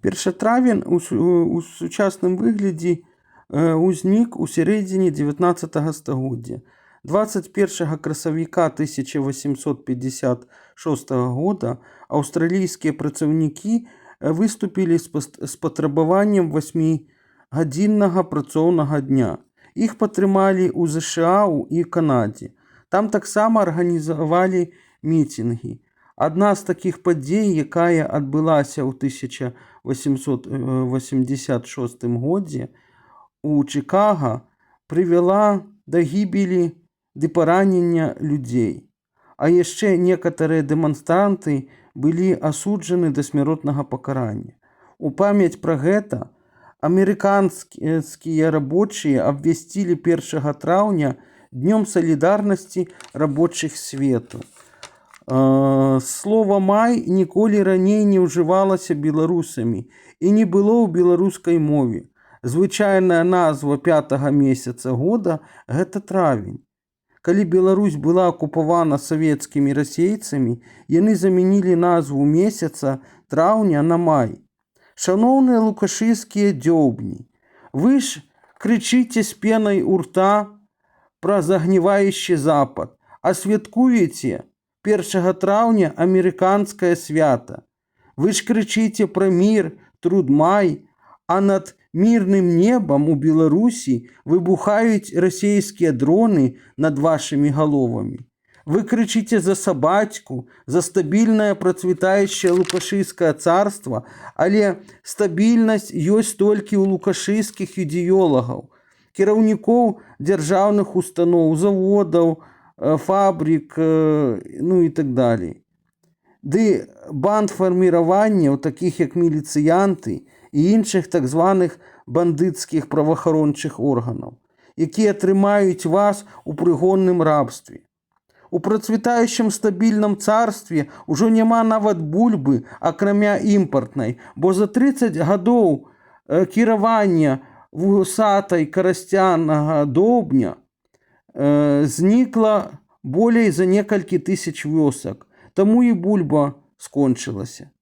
Першатравень у сучасным выглядзе узнік у сярэдзіне 19 стагоддзя. 21 красавіка 1856 года аўстралійскія працаўнікі выступілі з патрабаваннем 8-гадзіннага працоўнага дня. Іх падтрымалі ў ЗША і Канадзе. Там таксама арганізавалі мітынгі. Адна з такіх падзей, якая адбылася ў 1886 годзе у Чикаго, прывяла да гібелі ды паранення людзей. А яшчэ некаторыя дэманстранты былі асуджаны да смяротнага пакарання. У памяць пра гэта амерыканскія рабочыя абвясцілі 1 траўня днём салідарнасці рабочых свету. Слова «май» ніколі раней не ўжывалася беларусамі і не было ў беларускай мове. Звычайная назва 5-го месяца года – гэта травень. Калі Беларусь была акупавана савецкімі расейцамі, яны замянілі назву месяца траўня на май. Шаноўныя лукашыйскія дзёўбні, вы ж крычыце з пенай у рта пра загніваючы запад, а святкуеце 1 траўня амерыканскае свята. Вы ж крычыце пра мір, труд май, а над мірным небам у Беларусі выбухаюць расейскія дроны над вашымі галовамі. Вы крычыце за сабацьку, за стабільнае працвітаючае лукашыйскае царства, але стабільнасць ёсць толькі ў лукашыйскіх ідэолагаў, кіраўнікоў дзяржаўных устаноў, заводаў, фабрик, ну і так далей. Ды бандфарміраванняў, такіх як міліцыянты і іншых так званых бандыцкіх праваахарончых органаў, якія трымаюць вас у прыгонным рабстве. У працвітаючым стабільным царстве ўжо няма нават бульбы, акрамя імпартнай, бо за 30 гадоў кіравання вусатай карасцянага доўбня знікла болей за некалькі тысяч вёсак, таму і бульба скончылася.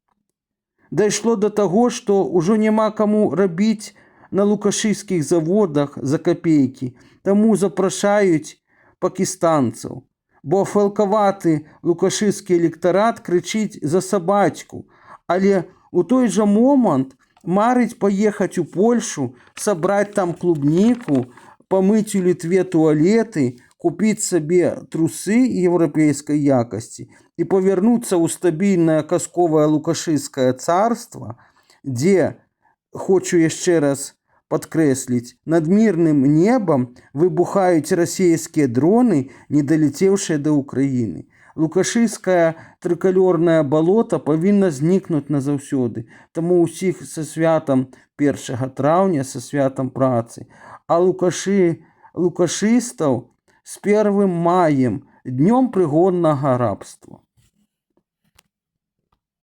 Дайшло да таго, што ўжо няма каму рабіць на лукашыйскіх заводах за капейкі, таму запрашаюць пакістанцаў, бо фалкаваты лукашыйскі электарат крычыць за сабацьку, але у той жа момант марыць паехаць у Польшу, сабраць там клубніку, памыць у Літве туалеты, купіць сабе трусы еўрапейскай якасці і павярнуцца ў стабільнае казковае лукашыйскае царства, дзе, хочу яшчэ раз падкрэсліць, над мірным небам выбухаюць расейскія дроны, не далецеўшыя да Ўкраіны. Лукашыйскае трыкалёрнае балота павінна знікнуць назаўсёды, таму ўсіх са святам 1 траўня, са святам працы, а лукашыстаў з 1 маем, днём прыгоннага рабства.